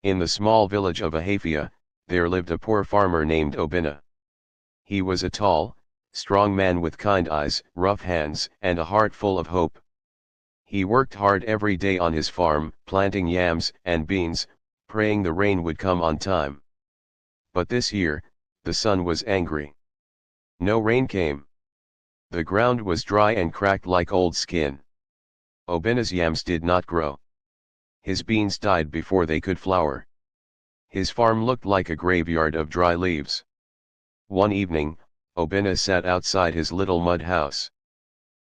In the small village of Ahafia, there lived a poor farmer named Obinna. He was a tall, strong man with kind eyes, rough hands, and a heart full of hope. He worked hard every day on his farm, planting yams and beans, praying the rain would come on time. But this year, the sun was angry. No rain came. The ground was dry and cracked like old skin. Obinna's yams did not grow. His beans died before they could flower. His farm looked like a graveyard of dry leaves. One evening, Obinna sat outside his little mud house.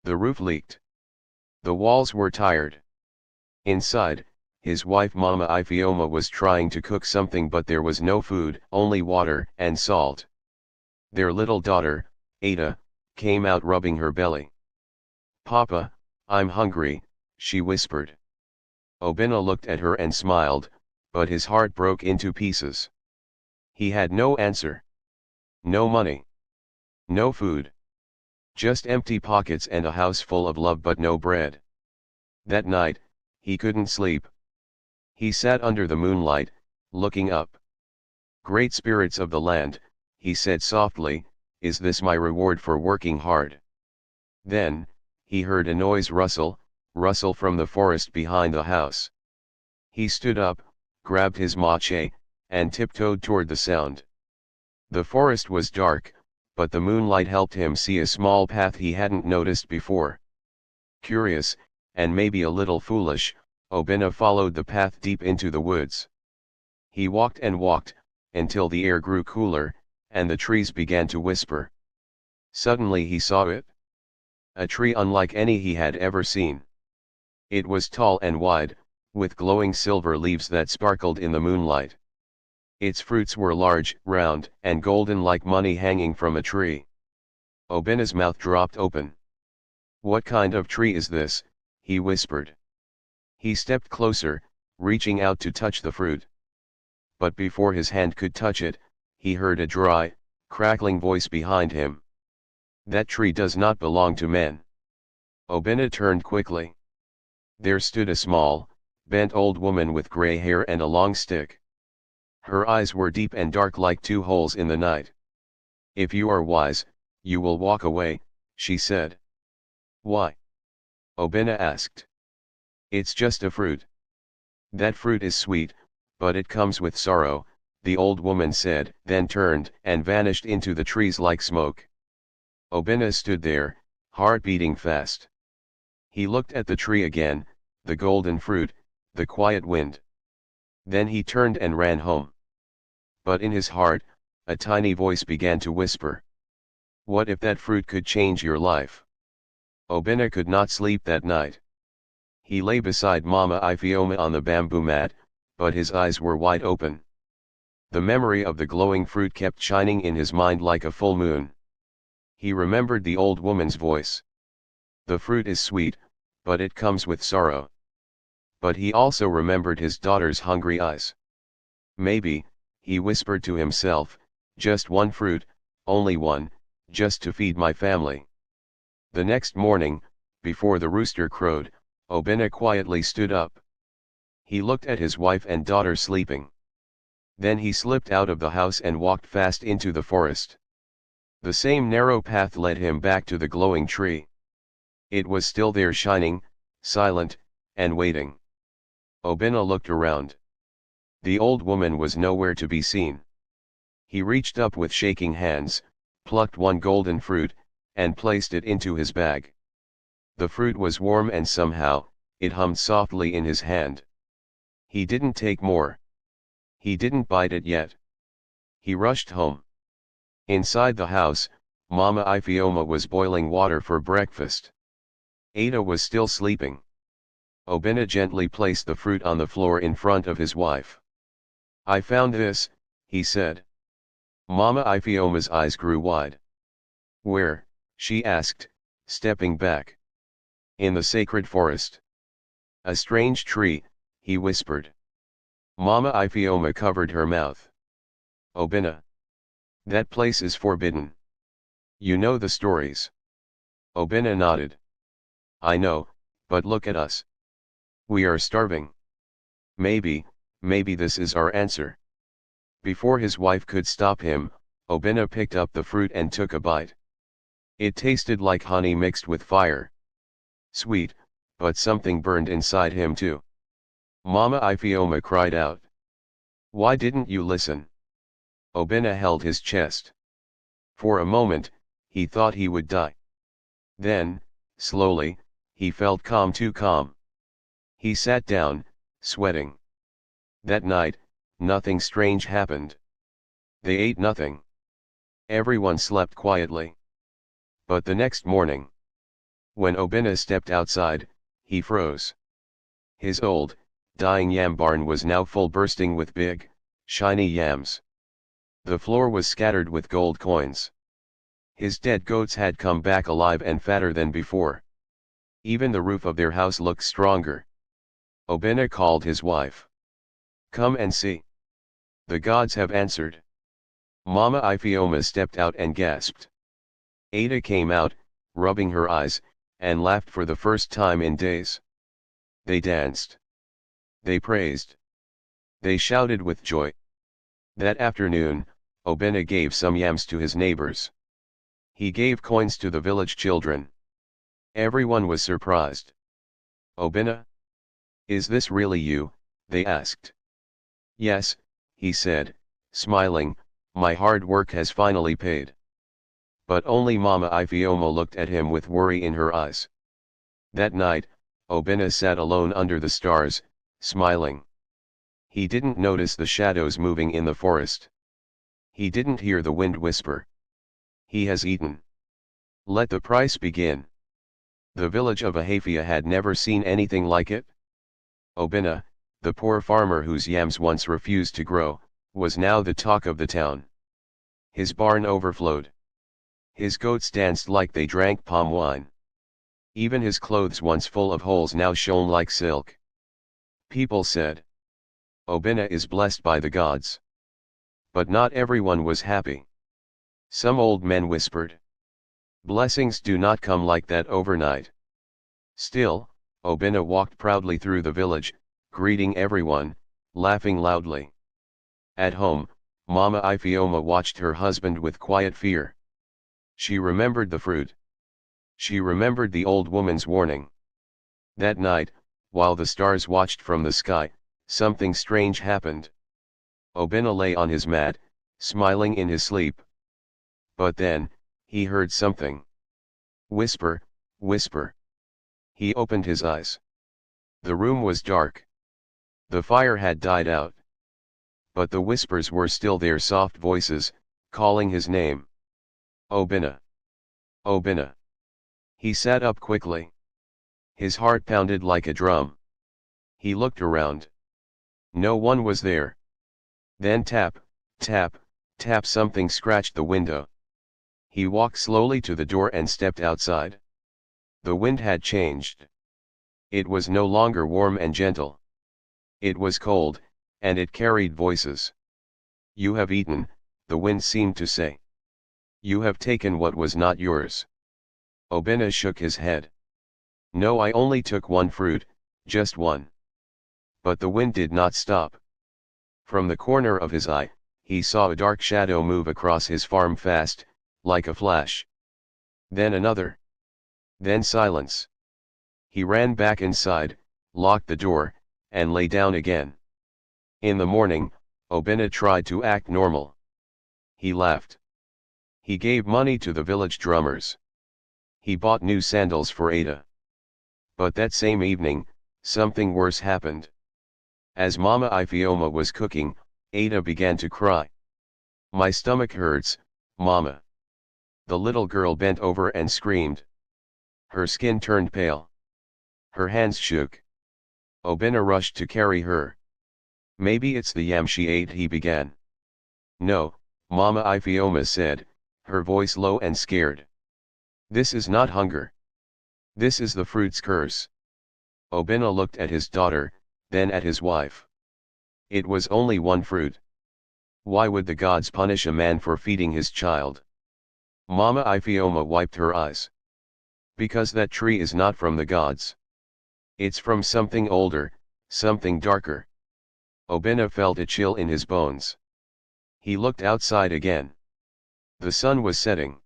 The roof leaked. The walls were tired. Inside, his wife Mama Ifioma was trying to cook something, but there was no food, only water and salt. Their little daughter, Ada, came out rubbing her belly. "Papa, I'm hungry," she whispered. Obinna looked at her and smiled, but his heart broke into pieces. He had no answer. No money. No food. Just empty pockets and a house full of love but no bread. That night, he couldn't sleep. He sat under the moonlight, looking up. "Great spirits of the land," he said softly, "is this my reward for working hard?" Then, he heard a noise rustle from the forest behind the house. He stood up, grabbed his mache, and tiptoed toward the sound. The forest was dark, but the moonlight helped him see a small path he hadn't noticed before. Curious, and maybe a little foolish, Obinna followed the path deep into the woods. He walked and walked, until the air grew cooler, and the trees began to whisper. Suddenly he saw it. A tree unlike any he had ever seen. It was tall and wide, with glowing silver leaves that sparkled in the moonlight. Its fruits were large, round, and golden like money hanging from a tree. Obinna's mouth dropped open. "What kind of tree is this?" he whispered. He stepped closer, reaching out to touch the fruit. But before his hand could touch it, he heard a dry, crackling voice behind him. "That tree does not belong to men." Obinna turned quickly. There stood a small, bent old woman with gray hair and a long stick. Her eyes were deep and dark like two holes in the night. "If you are wise, you will walk away," she said. "Why?" Obinna asked. "It's just a fruit." "That fruit is sweet, but it comes with sorrow," the old woman said, then turned and vanished into the trees like smoke. Obinna stood there, heart beating fast. He looked at the tree again, the golden fruit, the quiet wind. Then he turned and ran home. But in his heart, a tiny voice began to whisper. "What if that fruit could change your life?" Obinna could not sleep that night. He lay beside Mama Ifioma on the bamboo mat, but his eyes were wide open. The memory of the glowing fruit kept shining in his mind like a full moon. He remembered the old woman's voice. The fruit is sweet, but it comes with sorrow. But he also remembered his daughter's hungry eyes. "Maybe," he whispered to himself, "just one fruit, only one, just to feed my family." The next morning, before the rooster crowed, Obinna quietly stood up. He looked at his wife and daughter sleeping. Then he slipped out of the house and walked fast into the forest. The same narrow path led him back to the glowing tree. It was still there, shining, silent, and waiting. Obinna looked around. The old woman was nowhere to be seen. He reached up with shaking hands, plucked one golden fruit, and placed it into his bag. The fruit was warm and somehow, it hummed softly in his hand. He didn't take more. He didn't bite it yet. He rushed home. Inside the house, Mama Ifioma was boiling water for breakfast. Ada was still sleeping. Obinna gently placed the fruit on the floor in front of his wife. "I found this," he said. Mama Ifioma's eyes grew wide. "Where?" she asked, stepping back. "In the sacred forest." "A strange tree," he whispered. Mama Ifioma covered her mouth. "Obinna. That place is forbidden. You know the stories." Obinna nodded. "I know, but look at us. We are starving. Maybe, maybe this is our answer. Before his wife could stop him, Obinna picked up the fruit and took a bite. It tasted like honey mixed with fire. Sweet, but something burned inside him too. Mama Ifeoma cried out. Why didn't you listen? Obinna held his chest. For a moment, he thought he would die. Then, slowly, he felt calm, too calm. He sat down, sweating. That night, nothing strange happened. They ate nothing. Everyone slept quietly. But the next morning, when Obinna stepped outside, he froze. His old, dying yam barn was now full, bursting with big, shiny yams. The floor was scattered with gold coins. His dead goats had come back alive and fatter than before. Even the roof of their house looked stronger. Obinna called his wife. Come and see. The gods have answered. Mama Ifeoma stepped out and gasped. Ada came out, rubbing her eyes, and laughed for the first time in days. They danced. They praised. They shouted with joy. That afternoon, Obinna gave some yams to his neighbors. He gave coins to the village children. Everyone was surprised. Obinna? Is this really you? They asked. Yes, he said, smiling, my hard work has finally paid. But only Mama Ifeoma looked at him with worry in her eyes. That night, Obinna sat alone under the stars, smiling. He didn't notice the shadows moving in the forest. He didn't hear the wind whisper. He has eaten. Let the price begin. The village of Ahafia had never seen anything like it. Obinna, the poor farmer whose yams once refused to grow, was now the talk of the town. His barn overflowed. His goats danced like they drank palm wine. Even his clothes, once full of holes, now shone like silk. People said, Obinna is blessed by the gods. But not everyone was happy. Some old men whispered, blessings do not come like that overnight. Still, Obinna walked proudly through the village, greeting everyone, laughing loudly. At home, Mama Ifeoma watched her husband with quiet fear. She remembered the fruit. She remembered the old woman's warning. That night, while the stars watched from the sky, something strange happened. Obinna lay on his mat, smiling in his sleep. But then, he heard something. Whisper, whisper. He opened his eyes. The room was dark. The fire had died out. But the whispers were still there, soft voices, calling his name. Obinna. Obinna. He sat up quickly. His heart pounded like a drum. He looked around. No one was there. Then tap, tap, tap, something scratched the window. He walked slowly to the door and stepped outside. The wind had changed. It was no longer warm and gentle. It was cold, and it carried voices. You have eaten, the wind seemed to say. You have taken what was not yours. Obinna shook his head. No, I only took one fruit, just one. But the wind did not stop. From the corner of his eye, he saw a dark shadow move across his farm fast, like a flash. Then another. Then silence. He ran back inside, locked the door, and lay down again. In the morning, Obinna tried to act normal. He laughed. He gave money to the village drummers. He bought new sandals for Ada. But that same evening, something worse happened. As Mama Ifeoma was cooking, Ada began to cry. My stomach hurts, Mama. The little girl bent over and screamed. Her skin turned pale. Her hands shook. Obinna rushed to carry her. Maybe it's the yam she ate, he began. No, Mama Ifeoma said, her voice low and scared. This is not hunger. This is the fruit's curse. Obinna looked at his daughter, then at his wife. It was only one fruit. Why would the gods punish a man for feeding his child? Mama Ifeoma wiped her eyes. Because that tree is not from the gods. It's from something older, something darker. Obinna felt a chill in his bones. He looked outside again. The sun was setting.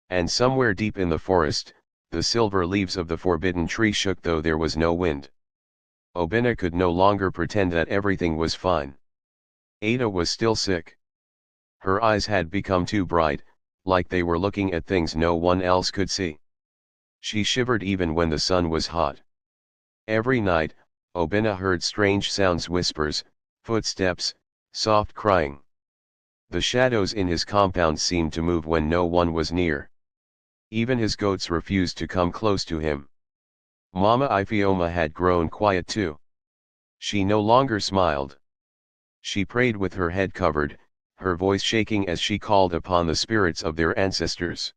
And somewhere deep in the forest, the silver leaves of the forbidden tree shook though there was no wind. Obinna could no longer pretend that everything was fine. Ada was still sick. Her eyes had become too bright, like they were looking at things no one else could see. She shivered even when the sun was hot. Every night, Obinna heard strange sounds, whispers, footsteps, soft crying. The shadows in his compound seemed to move when no one was near. Even his goats refused to come close to him. Mama Ifeoma had grown quiet too. She no longer smiled. She prayed with her head covered, her voice shaking as she called upon the spirits of their ancestors.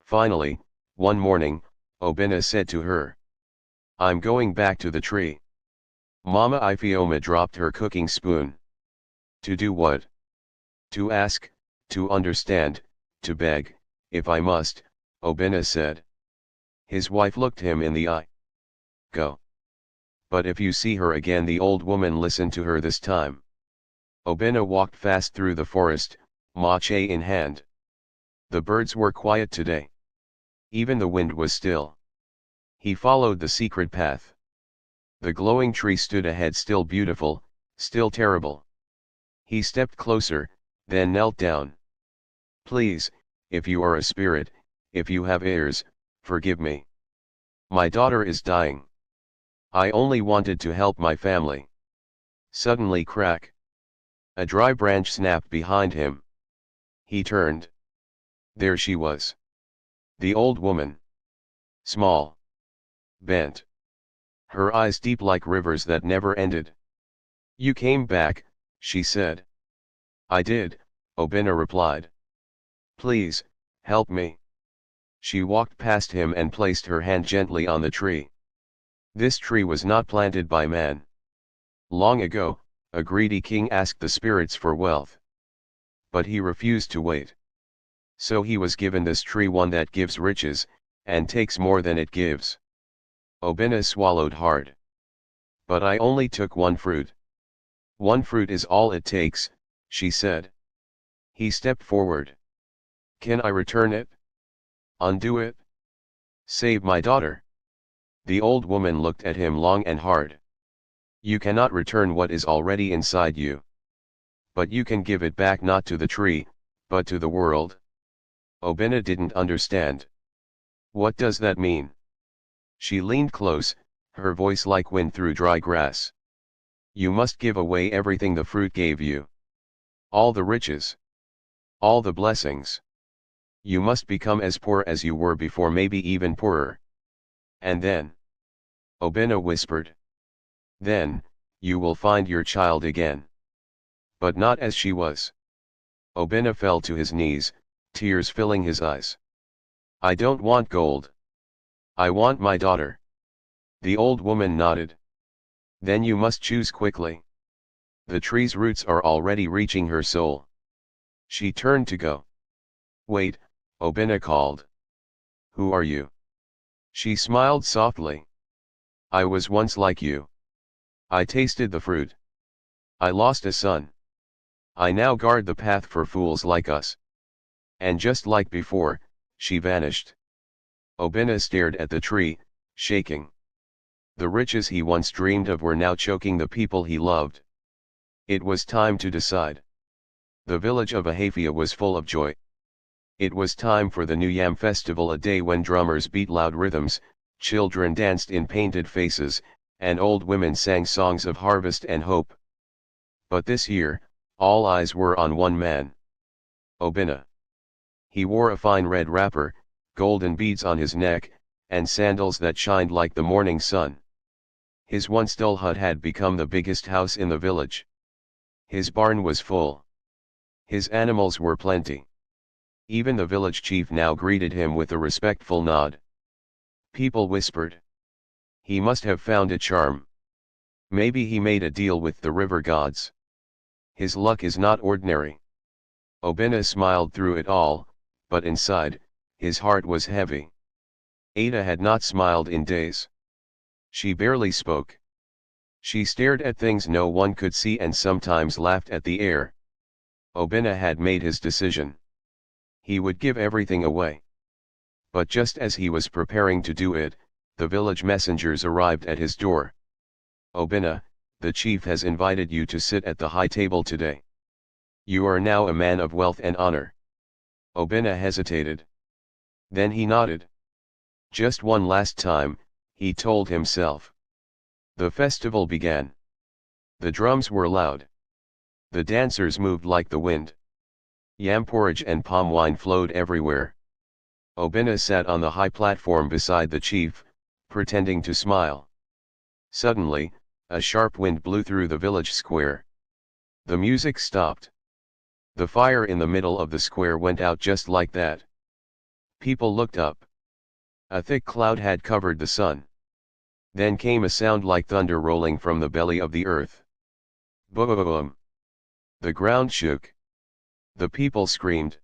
Finally, one morning, Obinna said to her, "I'm going back to the tree." Mama Ifeoma dropped her cooking spoon. "To do what?" "To ask, to understand, to beg, if I must," Obinna said. His wife looked him in the eye. "Go. But if you see her again," the old woman listened to her this time. Obinna walked fast through the forest, mache in hand. The birds were quiet today. Even the wind was still. He followed the secret path. The glowing tree stood ahead, still beautiful, still terrible. He stepped closer, then knelt down. "Please, if you are a spirit, if you have ears, forgive me. My daughter is dying. I only wanted to help my family." Suddenly, crack! A dry branch snapped behind him. He turned. There she was. The old woman. Small. Bent. Her eyes deep like rivers that never ended. "You came back," she said. "I did," Obinna replied. "Please, help me." She walked past him and placed her hand gently on the tree. This tree was not planted by man. Long ago, a greedy king asked the spirits for wealth. But he refused to wait. So he was given this tree, one that gives riches, and takes more than it gives. Obinna swallowed hard. "But I only took one fruit." "One fruit is all it takes," she said. He stepped forward. "Can I return it? Undo it? Save my daughter?" The old woman looked at him long and hard. "You cannot return what is already inside you. But you can give it back, not to the tree, but to the world." Obinna didn't understand. "What does that mean?" She leaned close, her voice like wind through dry grass. "You must give away everything the fruit gave you. All the riches. All the blessings. You must become as poor as you were before, maybe even poorer. And then," Obinna whispered, "then, you will find your child again. But not as she was." Obinna fell to his knees, tears filling his eyes. "I don't want gold. I want my daughter." The old woman nodded. "Then you must choose quickly. The tree's roots are already reaching her soul." She turned to go. "Wait," Obinna called. "Who are you?" She smiled softly. "I was once like you. I tasted the fruit. I lost a son. I now guard the path for fools like us." And just like before, she vanished. Obinna stared at the tree, shaking. The riches he once dreamed of were now choking the people he loved. It was time to decide. The village of Ahafia was full of joy. It was time for the New Yam Festival, a day when drummers beat loud rhythms, children danced in painted faces, and old women sang songs of harvest and hope. But this year, all eyes were on one man. Obinna. He wore a fine red wrapper, golden beads on his neck, and sandals that shined like the morning sun. His once dull hut had become the biggest house in the village. His barn was full. His animals were plenty. Even the village chief now greeted him with a respectful nod. People whispered, "He must have found a charm. Maybe he made a deal with the river gods. His luck is not ordinary." Obinna smiled through it all, but inside, his heart was heavy. Ada had not smiled in days. She barely spoke. She stared at things no one could see and sometimes laughed at the air. Obinna had made his decision. He would give everything away. But just as he was preparing to do it, the village messengers arrived at his door. Obinna, the chief has invited you to sit at the high table today. You are now a man of wealth and honor. Obinna hesitated. Then he nodded. Just one last time, he told himself. The festival began. The drums were loud. The dancers moved like the wind. Yam porridge and palm wine flowed everywhere. Obinna sat on the high platform beside the chief, pretending to smile. Suddenly, a sharp wind blew through the village square. The music stopped. The fire in the middle of the square went out just like that. People looked up. A thick cloud had covered the sun. Then came a sound like thunder rolling from the belly of the earth. Boom! The ground shook. The people screamed.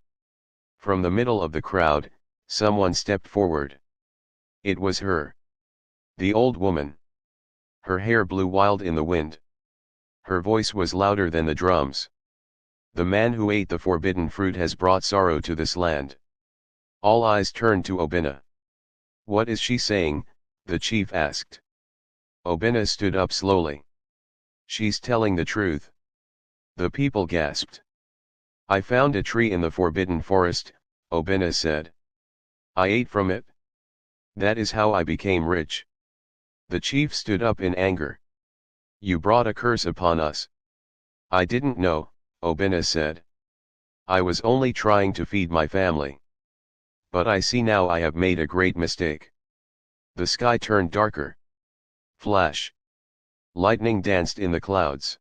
From the middle of the crowd, someone stepped forward. It was her. The old woman. Her hair blew wild in the wind. Her voice was louder than the drums. The man who ate the forbidden fruit has brought sorrow to this land. All eyes turned to Obinna. What is she saying? The chief asked. Obinna stood up slowly. She's telling the truth. The people gasped. I found a tree in the forbidden forest, Obinna said. I ate from it. That is how I became rich. The chief stood up in anger. You brought a curse upon us. I didn't know, Obinna said. I was only trying to feed my family. But I see now I have made a great mistake. The sky turned darker. Flash. Lightning danced in the clouds.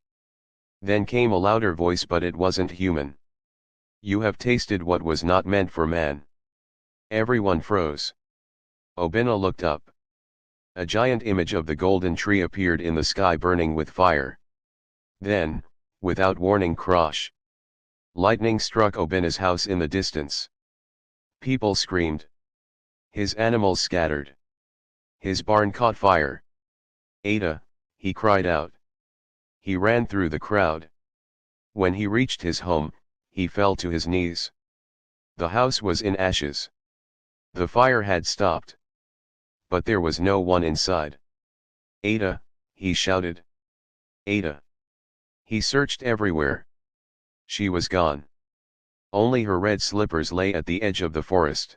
Then came a louder voice, but it wasn't human. You have tasted what was not meant for man. Everyone froze. Obinna looked up. A giant image of the golden tree appeared in the sky, burning with fire. Then, without warning, crash. Lightning struck Obinna's house in the distance. People screamed. His animals scattered. His barn caught fire. Ada, he cried out. He ran through the crowd. When he reached his home, he fell to his knees. The house was in ashes. The fire had stopped. But there was no one inside. Ada, he shouted. Ada. He searched everywhere. She was gone. Only her red slippers lay at the edge of the forest.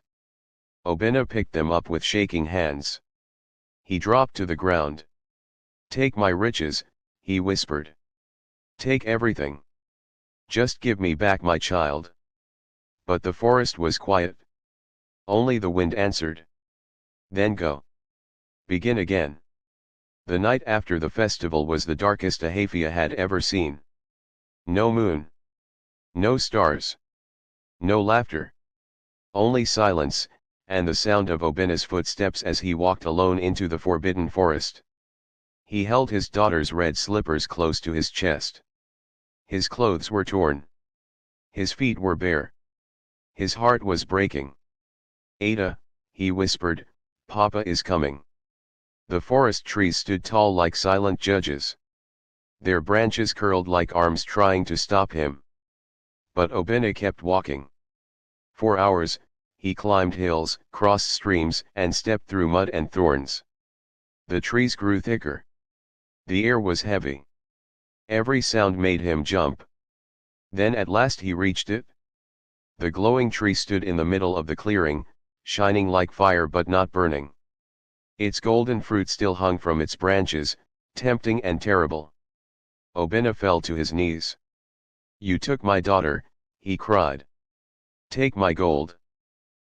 Obinna picked them up with shaking hands. He dropped to the ground. Take my riches, he whispered. Take everything. Just give me back my child. But the forest was quiet. Only the wind answered. Then go. Begin again. The night after the festival was the darkest Ahafia had ever seen. No moon. No stars. No laughter. Only silence, and the sound of Obinna's footsteps as he walked alone into the forbidden forest. He held his daughter's red slippers close to his chest. His clothes were torn. His feet were bare. His heart was breaking. Ada, he whispered, Papa is coming. The forest trees stood tall like silent judges. Their branches curled like arms trying to stop him. But Obinna kept walking. For hours, he climbed hills, crossed streams, and stepped through mud and thorns. The trees grew thicker. The air was heavy. Every sound made him jump. Then at last he reached it. The glowing tree stood in the middle of the clearing, shining like fire but not burning. Its golden fruit still hung from its branches, tempting and terrible. Obinna fell to his knees. You took my daughter, he cried. Take my gold.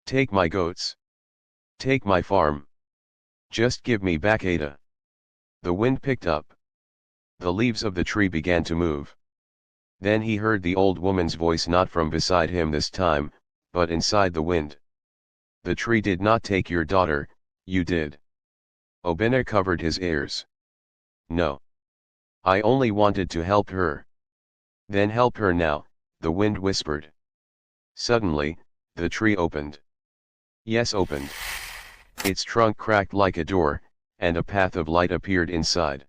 Take my goats. Take my farm. Just give me back Ada. The wind picked up. The leaves of the tree began to move. Then he heard the old woman's voice, not from beside him this time, but inside the wind. The tree did not take your daughter, you did. Obinna covered his ears. No. I only wanted to help her. Then help her now, the wind whispered. Suddenly, the tree opened. Yes, opened. Its trunk cracked like a door, and a path of light appeared inside.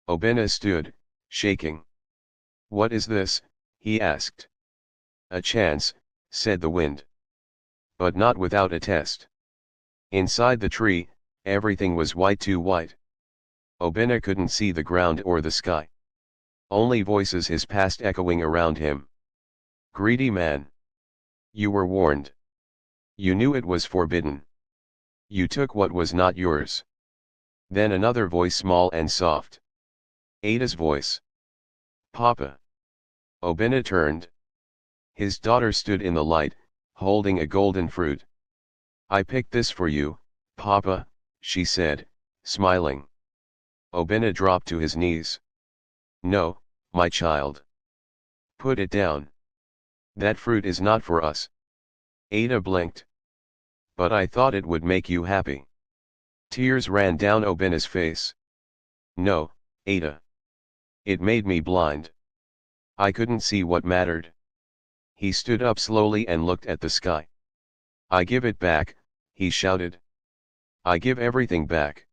Obinna stood, shaking. "What is this?" he asked. "A chance," said the wind. "But not without a test." Inside the tree, everything was white too white. Obinna couldn't see the ground or the sky. Only voices his past echoing around him. "Greedy man. You were warned. You knew it was forbidden. You took what was not yours." Then another voice, small and soft. Ada's voice. "Papa." Obinna turned. His daughter stood in the light, holding a golden fruit. "I picked this for you, Papa," she said, smiling. Obinna dropped to his knees. "No, my child. Put it down. That fruit is not for us." Ada blinked. "But I thought it would make you happy." Tears ran down Obinna's face. "No, Ada. It made me blind. I couldn't see what mattered." He stood up slowly and looked at the sky. "I give it back," he shouted. "I give everything back.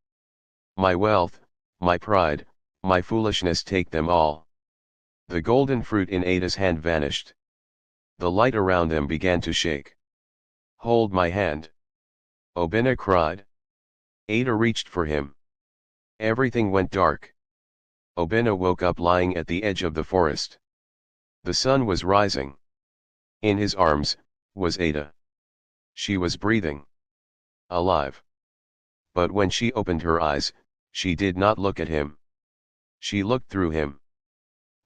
My wealth, my pride, my foolishness, take them all." The golden fruit in Ada's hand vanished. The light around them began to shake. "Hold my hand," Obinna cried. Ada reached for him. Everything went dark. Obinna woke up lying at the edge of the forest. The sun was rising. In his arms was Ada. She was breathing. Alive. But when she opened her eyes, she did not look at him. She looked through him.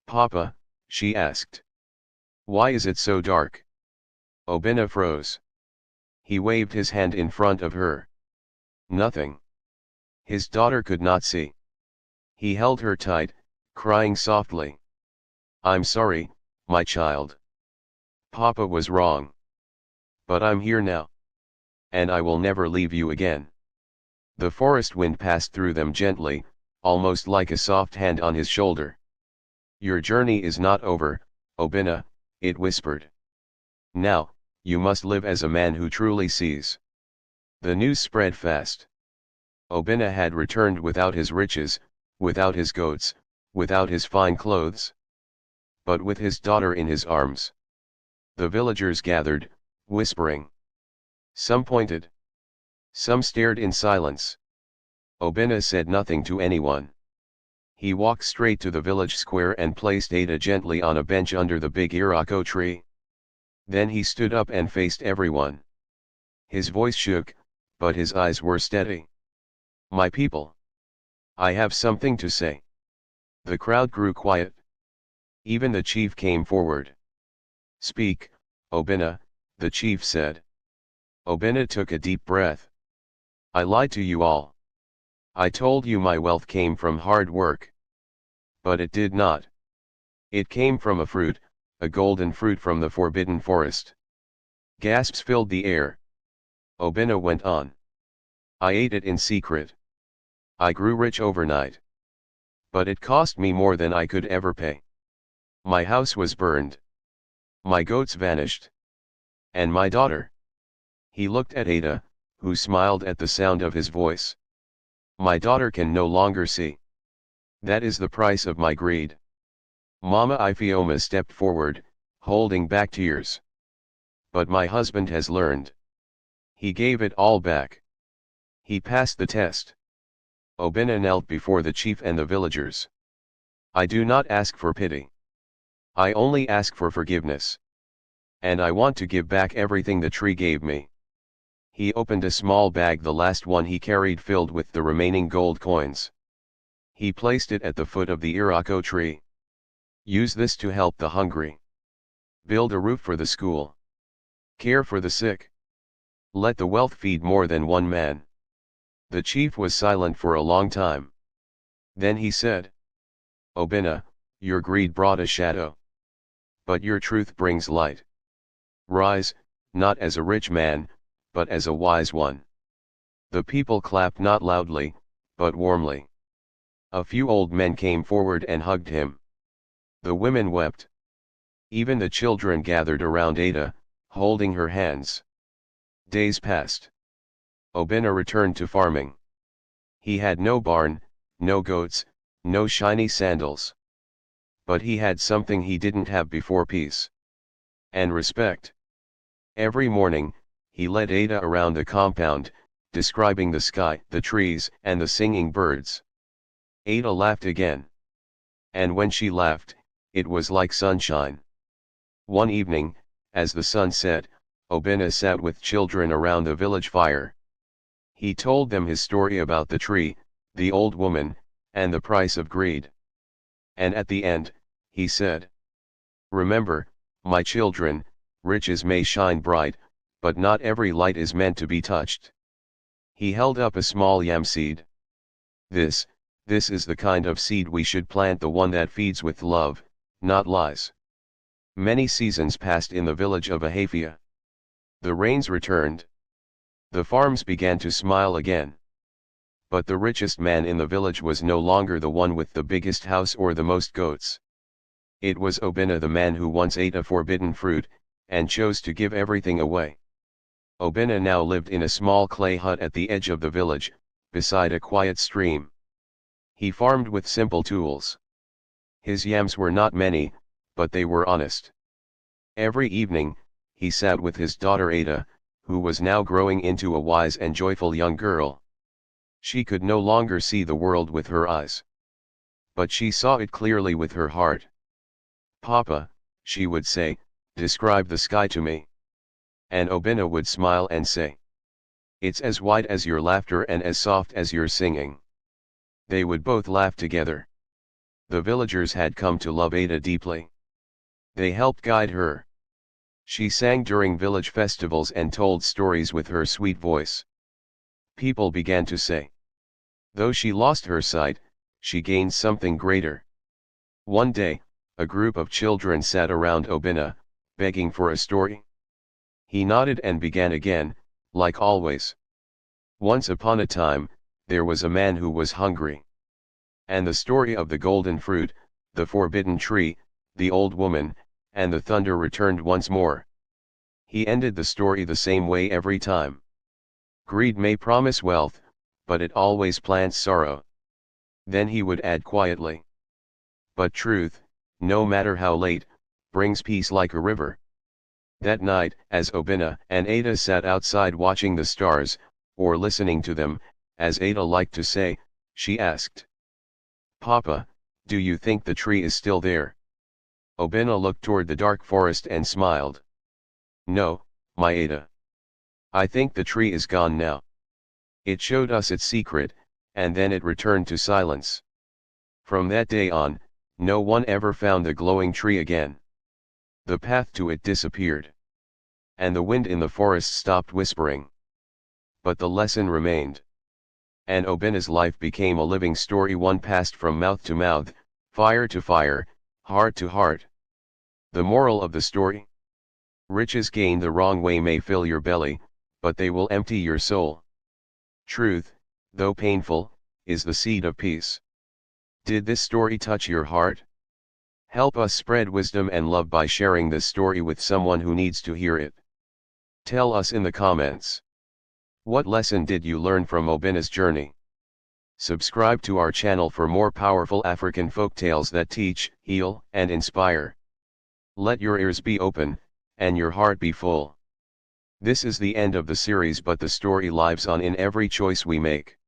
"Papa," she asked. "Why is it so dark?" Obinna froze. He waved his hand in front of her. Nothing. His daughter could not see. He held her tight, crying softly. "I'm sorry, my child. Papa was wrong. But I'm here now. And I will never leave you again." The forest wind passed through them gently, almost like a soft hand on his shoulder. "Your journey is not over, Obinna," it whispered. "Now, you must live as a man who truly sees." The news spread fast. Obinna had returned without his riches, without his goats, without his fine clothes. But with his daughter in his arms. The villagers gathered, whispering. Some pointed. Some stared in silence. Obinna said nothing to anyone. He walked straight to the village square and placed Ada gently on a bench under the big iroko tree. Then he stood up and faced everyone. His voice shook, but his eyes were steady. "My people. I have something to say." The crowd grew quiet. Even the chief came forward. "Speak, Obinna," the chief said. Obinna took a deep breath. "I lied to you all. I told you my wealth came from hard work. But it did not. It came from a fruit, a golden fruit from the forbidden forest." Gasps filled the air. Obinna went on. "I ate it in secret. I grew rich overnight. But it cost me more than I could ever pay. My house was burned. My goats vanished. And my daughter." He looked at Ada, who smiled at the sound of his voice. "My daughter can no longer see. That is the price of my greed." Mama Ifioma stepped forward, holding back tears. "But my husband has learned. He gave it all back. He passed the test." Obinna knelt before the chief and the villagers. "I do not ask for pity. I only ask for forgiveness. And I want to give back everything the tree gave me." He opened a small bag, the last one he carried, filled with the remaining gold coins. He placed it at the foot of the iroko tree. "Use this to help the hungry. Build a roof for the school. Care for the sick. Let the wealth feed more than one man." The chief was silent for a long time. Then he said, "Obinna, your greed brought a shadow. But your truth brings light. Rise, not as a rich man, but as a wise one." The people clapped, not loudly, but warmly. A few old men came forward and hugged him. The women wept. Even the children gathered around Ada, holding her hands. Days passed. Obinna returned to farming. He had no barn, no goats, no shiny sandals. But he had something he didn't have before: peace and respect. Every morning, he led Ada around the compound, describing the sky, the trees, and the singing birds. Ada laughed again. And when she laughed, it was like sunshine. One evening, as the sun set, Obinna sat with children around the village fire. He told them his story about the tree, the old woman, and the price of greed. And at the end, he said, "Remember, my children, riches may shine bright, but not every light is meant to be touched." He held up a small yam seed. This is the kind of seed we should plant, the one that feeds with love, not lies." Many seasons passed in the village of Ahafia. The rains returned. The farms began to smile again. But the richest man in the village was no longer the one with the biggest house or the most goats. It was Obinna, the man who once ate a forbidden fruit, and chose to give everything away. Obinna now lived in a small clay hut at the edge of the village, beside a quiet stream. He farmed with simple tools. His yams were not many, but they were honest. Every evening, he sat with his daughter Ada, who was now growing into a wise and joyful young girl. She could no longer see the world with her eyes, but she saw it clearly with her heart. "Papa," she would say, "describe the sky to me." And Obinna would smile and say, "It's as white as your laughter and as soft as your singing." They would both laugh together. The villagers had come to love Ada deeply. They helped guide her. She sang during village festivals and told stories with her sweet voice. People began to say, though she lost her sight, she gained something greater. One day, a group of children sat around Obinna, begging for a story. He nodded and began again, like always. "Once upon a time, there was a man who was hungry. And the story of the golden fruit, the forbidden tree, the old woman, and the thunder returned once more." He ended the story the same way every time. "Greed may promise wealth, but it always plants sorrow." Then he would add quietly, "But truth, no matter how late, brings peace like a river." That night, as Obinna and Ada sat outside watching the stars, or listening to them, as Ada liked to say, she asked, "Papa, do you think the tree is still there?" Obinna looked toward the dark forest and smiled. "No, my Ada. I think the tree is gone now. It showed us its secret, and then it returned to silence. From that day on, no one ever found the glowing tree again. The path to it disappeared. And the wind in the forest stopped whispering. But the lesson remained. And Obinna's life became a living story, one passed from mouth to mouth, fire to fire, heart to heart. The moral of the story? Riches gained the wrong way may fill your belly, but they will empty your soul. Truth, though painful, is the seed of peace. Did this story touch your heart? Help us spread wisdom and love by sharing this story with someone who needs to hear it. Tell us in the comments. What lesson did you learn from Obinna's journey? Subscribe to our channel for more powerful African folktales that teach, heal, and inspire. Let your ears be open, and your heart be full. This is the end of the series, but the story lives on in every choice we make.